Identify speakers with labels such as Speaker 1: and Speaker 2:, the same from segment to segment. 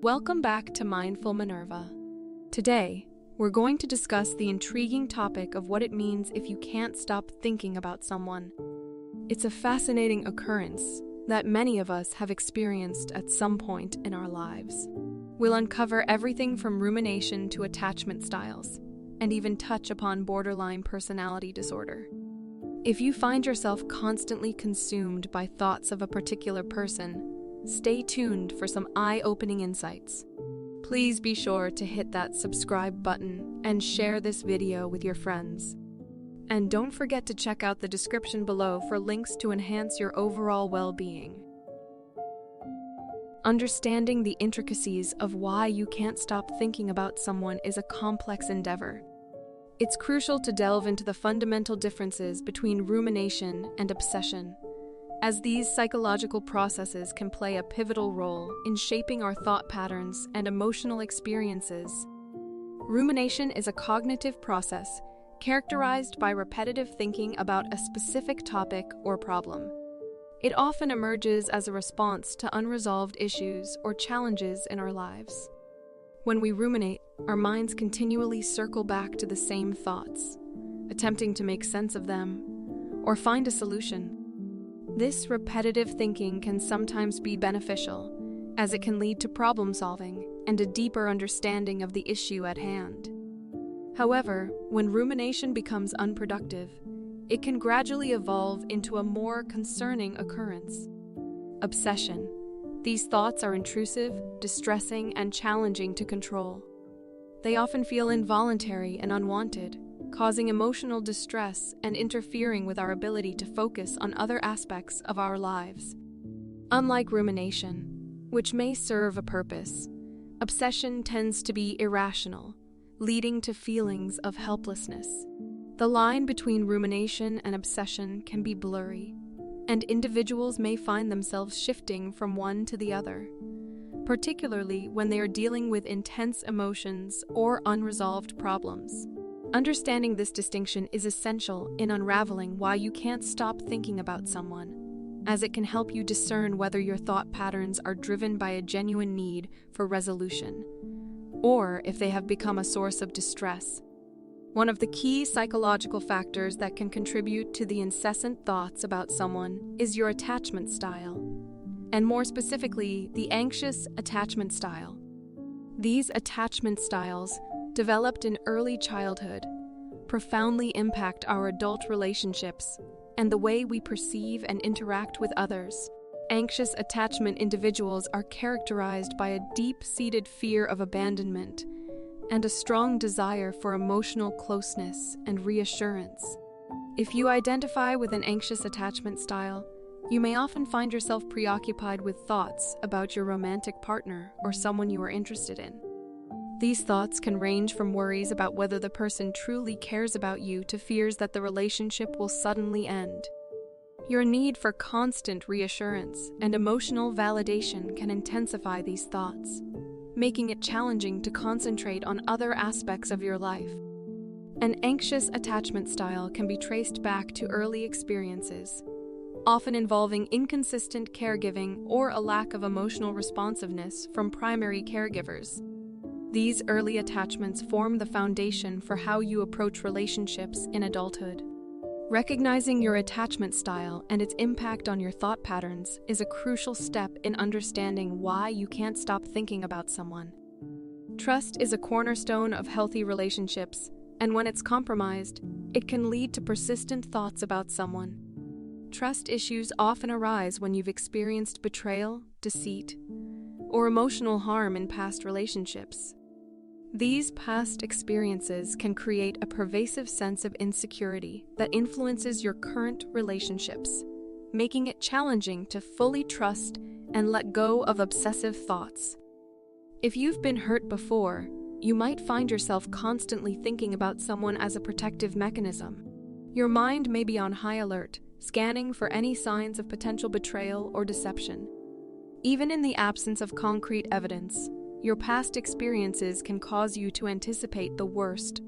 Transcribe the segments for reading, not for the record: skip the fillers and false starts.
Speaker 1: Welcome back to Mindful Minerva. Today, we're going to discuss the intriguing topic of what it means if you can't stop thinking about someone. It's a fascinating occurrence that many of us have experienced at some point in our lives. We'll uncover everything from rumination to attachment styles, and even touch upon borderline personality disorder. If you find yourself constantly consumed by thoughts of a particular person, stay tuned for some eye-opening insights. Please be sure to hit that subscribe button and share this video with your friends. And don't forget to check out the description below for links to enhance your overall well-being. Understanding the intricacies of why you can't stop thinking about someone is a complex endeavor. It's crucial to delve into the fundamental differences between rumination and obsession, as these psychological processes can play a pivotal role in shaping our thought patterns and emotional experiences. Rumination is a cognitive process characterized by repetitive thinking about a specific topic or problem. It often emerges as a response to unresolved issues or challenges in our lives. When we ruminate, our minds continually circle back to the same thoughts, attempting to make sense of them or find a solution. This repetitive thinking can sometimes be beneficial, as it can lead to problem solving and a deeper understanding of the issue at hand. However, when rumination becomes unproductive, it can gradually evolve into a more concerning occurrence: obsession. These thoughts are intrusive, distressing, and challenging to control. They often feel involuntary and unwanted, causing emotional distress and interfering with our ability to focus on other aspects of our lives. Unlike rumination, which may serve a purpose, obsession tends to be irrational, leading to feelings of helplessness. The line between rumination and obsession can be blurry, and individuals may find themselves shifting from one to the other, particularly when they are dealing with intense emotions or unresolved problems. Understanding this distinction is essential in unraveling why you can't stop thinking about someone, as it can help you discern whether your thought patterns are driven by a genuine need for resolution, or if they have become a source of distress. One of the key psychological factors that can contribute to the incessant thoughts about someone is your attachment style, and more specifically, the anxious attachment style. These attachment styles, developed in early childhood, profoundly impact our adult relationships and the way we perceive and interact with others. Anxious attachment individuals are characterized by a deep-seated fear of abandonment and a strong desire for emotional closeness and reassurance. If you identify with an anxious attachment style, you may often find yourself preoccupied with thoughts about your romantic partner or someone you are interested in. These thoughts can range from worries about whether the person truly cares about you to fears that the relationship will suddenly end. Your need for constant reassurance and emotional validation can intensify these thoughts, making it challenging to concentrate on other aspects of your life. An anxious attachment style can be traced back to early experiences, often involving inconsistent caregiving or a lack of emotional responsiveness from primary caregivers. These early attachments form the foundation for how you approach relationships in adulthood. Recognizing your attachment style and its impact on your thought patterns is a crucial step in understanding why you can't stop thinking about someone. Trust is a cornerstone of healthy relationships, and when it's compromised, it can lead to persistent thoughts about someone. Trust issues often arise when you've experienced betrayal, deceit, or emotional harm in past relationships. These past experiences can create a pervasive sense of insecurity that influences your current relationships, making it challenging to fully trust and let go of obsessive thoughts. If you've been hurt before, you might find yourself constantly thinking about someone as a protective mechanism. Your mind may be on high alert, scanning for any signs of potential betrayal or deception. Even in the absence of concrete evidence, your past experiences can cause you to anticipate the worst,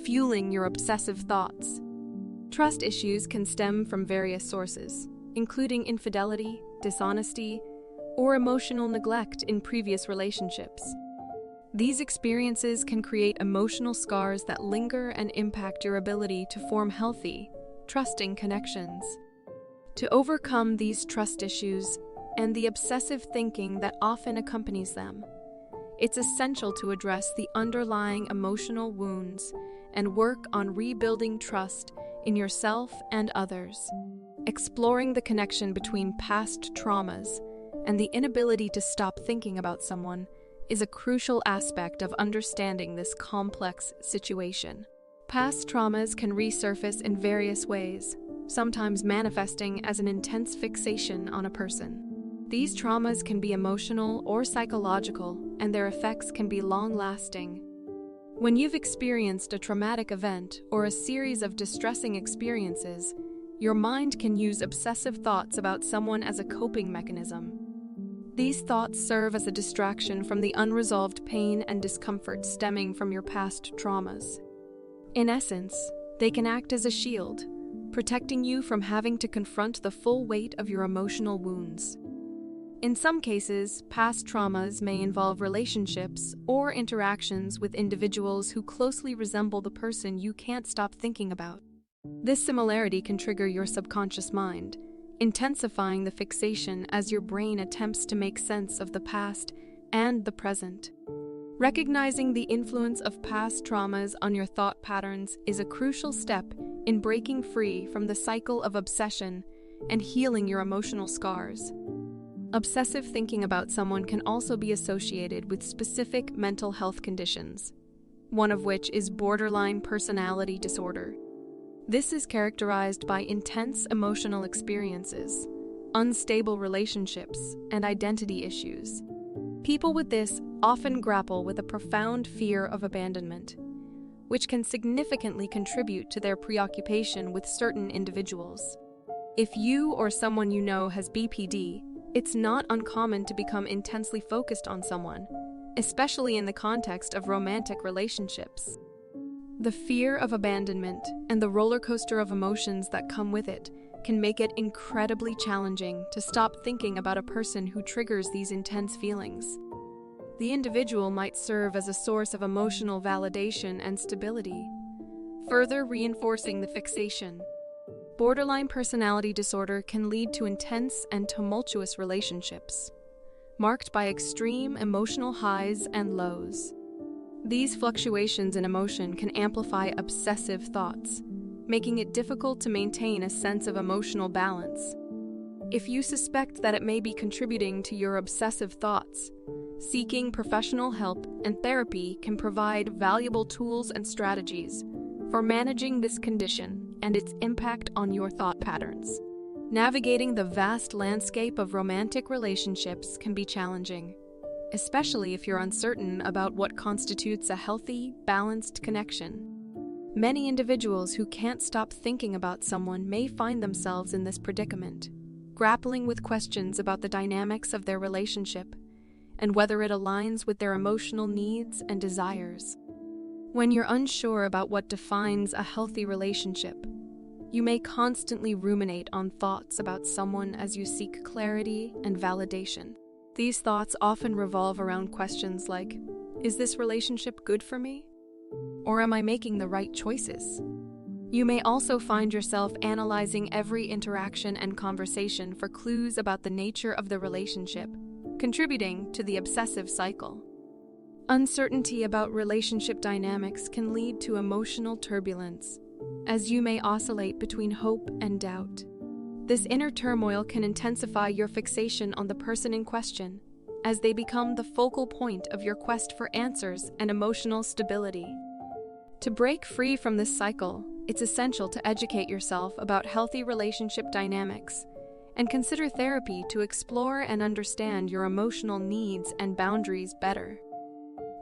Speaker 1: fueling your obsessive thoughts. Trust issues can stem from various sources, including infidelity, dishonesty, or emotional neglect in previous relationships. These experiences can create emotional scars that linger and impact your ability to form healthy, trusting connections. To overcome these trust issues and the obsessive thinking that often accompanies them, it's essential to address the underlying emotional wounds and work on rebuilding trust in yourself and others. Exploring the connection between past traumas and the inability to stop thinking about someone is a crucial aspect of understanding this complex situation. Past traumas can resurface in various ways, sometimes manifesting as an intense fixation on a person. These traumas can be emotional or psychological, and their effects can be long-lasting. When you've experienced a traumatic event or a series of distressing experiences, your mind can use obsessive thoughts about someone as a coping mechanism. These thoughts serve as a distraction from the unresolved pain and discomfort stemming from your past traumas. In essence, they can act as a shield, protecting you from having to confront the full weight of your emotional wounds. In some cases, past traumas may involve relationships or interactions with individuals who closely resemble the person you can't stop thinking about. This similarity can trigger your subconscious mind, intensifying the fixation as your brain attempts to make sense of the past and the present. Recognizing the influence of past traumas on your thought patterns is a crucial step in breaking free from the cycle of obsession and healing your emotional scars. Obsessive thinking about someone can also be associated with specific mental health conditions, one of which is borderline personality disorder. This is characterized by intense emotional experiences, unstable relationships, and identity issues. People with this often grapple with a profound fear of abandonment, which can significantly contribute to their preoccupation with certain individuals. If you or someone you know has BPD, it's not uncommon to become intensely focused on someone, especially in the context of romantic relationships. The fear of abandonment and the roller coaster of emotions that come with it can make it incredibly challenging to stop thinking about a person who triggers these intense feelings. The individual might serve as a source of emotional validation and stability, further reinforcing the fixation. Borderline personality disorder can lead to intense and tumultuous relationships, marked by extreme emotional highs and lows. These fluctuations in emotion can amplify obsessive thoughts, making it difficult to maintain a sense of emotional balance. If you suspect that it may be contributing to your obsessive thoughts, seeking professional help and therapy can provide valuable tools and strategies for managing this condition and its impact on your thought patterns. Navigating the vast landscape of romantic relationships can be challenging, especially if you're uncertain about what constitutes a healthy, balanced connection. Many individuals who can't stop thinking about someone may find themselves in this predicament, grappling with questions about the dynamics of their relationship and whether it aligns with their emotional needs and desires. When you're unsure about what defines a healthy relationship, you may constantly ruminate on thoughts about someone as you seek clarity and validation. These thoughts often revolve around questions like, is this relationship good for me? Or am I making the right choices? You may also find yourself analyzing every interaction and conversation for clues about the nature of the relationship, contributing to the obsessive cycle. Uncertainty about relationship dynamics can lead to emotional turbulence, as you may oscillate between hope and doubt. This inner turmoil can intensify your fixation on the person in question, as they become the focal point of your quest for answers and emotional stability. To break free from this cycle, it's essential to educate yourself about healthy relationship dynamics and consider therapy to explore and understand your emotional needs and boundaries better.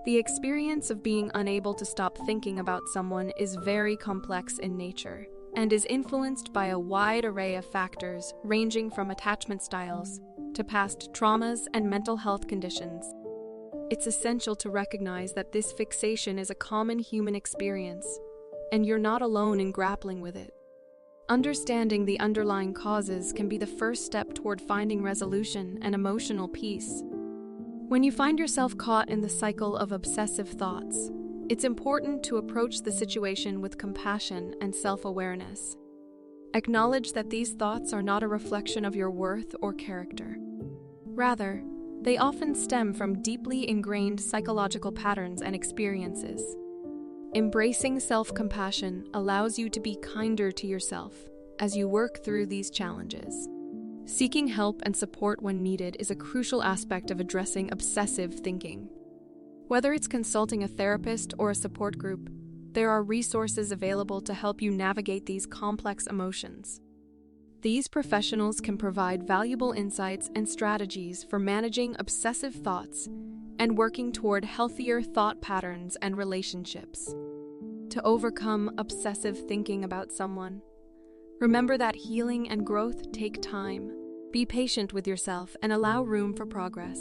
Speaker 1: The experience of being unable to stop thinking about someone is very complex in nature and is influenced by a wide array of factors ranging from attachment styles to past traumas and mental health conditions. It's essential to recognize that this fixation is a common human experience, and you're not alone in grappling with it. Understanding the underlying causes can be the first step toward finding resolution and emotional peace. When you find yourself caught in the cycle of obsessive thoughts, it's important to approach the situation with compassion and self-awareness. Acknowledge that these thoughts are not a reflection of your worth or character. Rather, they often stem from deeply ingrained psychological patterns and experiences. Embracing self-compassion allows you to be kinder to yourself as you work through these challenges. Seeking help and support when needed is a crucial aspect of addressing obsessive thinking. Whether it's consulting a therapist or a support group, there are resources available to help you navigate these complex emotions. These professionals can provide valuable insights and strategies for managing obsessive thoughts and working toward healthier thought patterns and relationships. To overcome obsessive thinking about someone, remember that healing and growth take time. Be patient with yourself and allow room for progress.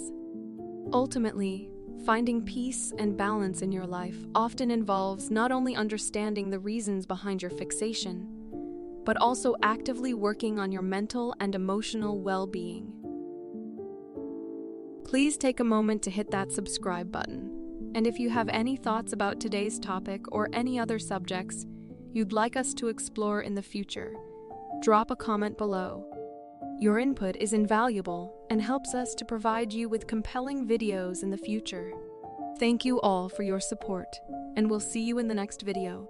Speaker 1: Ultimately, finding peace and balance in your life often involves not only understanding the reasons behind your fixation, but also actively working on your mental and emotional well-being. Please take a moment to hit that subscribe button. And if you have any thoughts about today's topic or any other subjects you'd like us to explore in the future, drop a comment below. Your input is invaluable and helps us to provide you with compelling videos in the future. Thank you all for your support, and we'll see you in the next video.